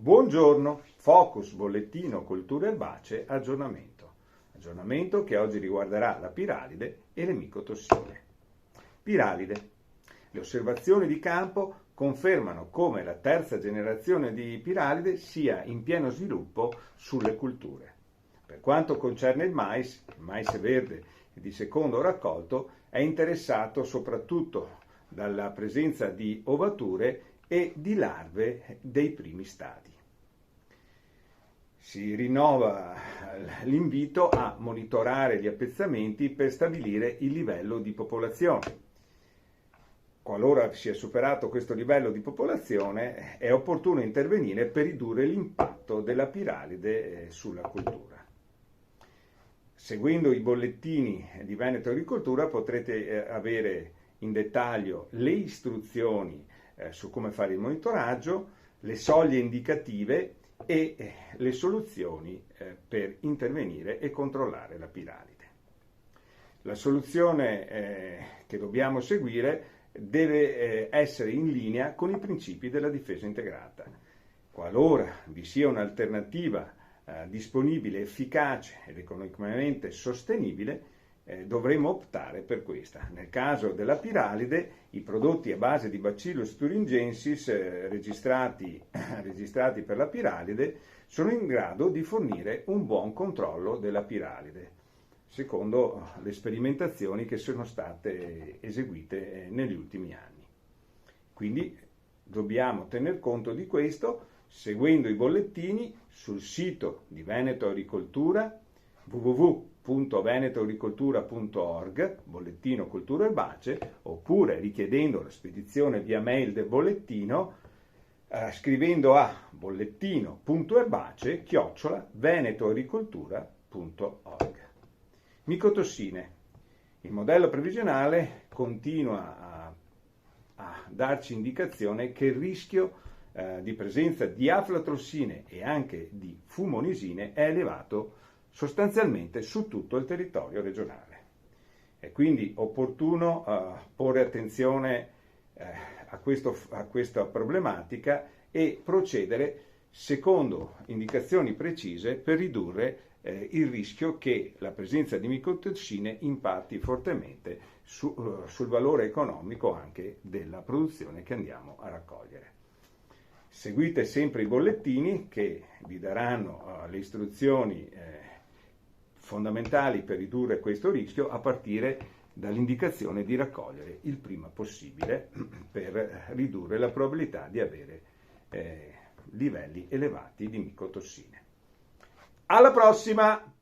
Buongiorno, Focus Bollettino Colture Erbacee, aggiornamento. Aggiornamento che oggi riguarderà la piralide e le micotossine. Piralide. Le osservazioni di campo confermano come la terza generazione di piralide sia in pieno sviluppo sulle culture. Per quanto concerne il mais verde e di secondo raccolto è interessato soprattutto dalla presenza di ovature e di larve dei primi stadi. Si rinnova l'invito a monitorare gli appezzamenti per stabilire il livello di popolazione. Qualora sia superato questo livello di popolazione, è opportuno intervenire per ridurre l'impatto della piralide sulla cultura. Seguendo i bollettini di Veneto Agricoltura potrete avere in dettaglio le istruzioni su come fare il monitoraggio, le soglie indicative e le soluzioni per intervenire e controllare la piralide. La soluzione che dobbiamo seguire deve essere in linea con i principi della difesa integrata. Qualora vi sia un'alternativa disponibile, efficace ed economicamente sostenibile, dovremo optare per questa. Nel caso della piralide, i prodotti a base di Bacillus thuringiensis registrati per la piralide sono in grado di fornire un buon controllo della piralide, secondo le sperimentazioni che sono state eseguite negli ultimi anni. Quindi dobbiamo tener conto di questo seguendo i bollettini sul sito di Veneto Agricoltura, www.venetoagricoltura.org, bollettino Colture Erbacee, oppure richiedendo la spedizione via mail del bollettino, scrivendo a bollettino.erbacee@venetoagricoltura.org. Micotossine. Il modello previsionale continua a darci indicazione che il rischio di presenza di aflatossine e anche di fumonisine è elevato sostanzialmente su tutto il territorio regionale. È quindi opportuno porre attenzione a questa problematica e procedere secondo indicazioni precise per ridurre il rischio che la presenza di micotossine impatti fortemente sul valore economico anche della produzione che andiamo a raccogliere. Seguite sempre i bollettini che vi daranno le istruzioni fondamentali per ridurre questo rischio a partire dall'indicazione di raccogliere il prima possibile per ridurre la probabilità di avere livelli elevati di micotossine. Alla prossima!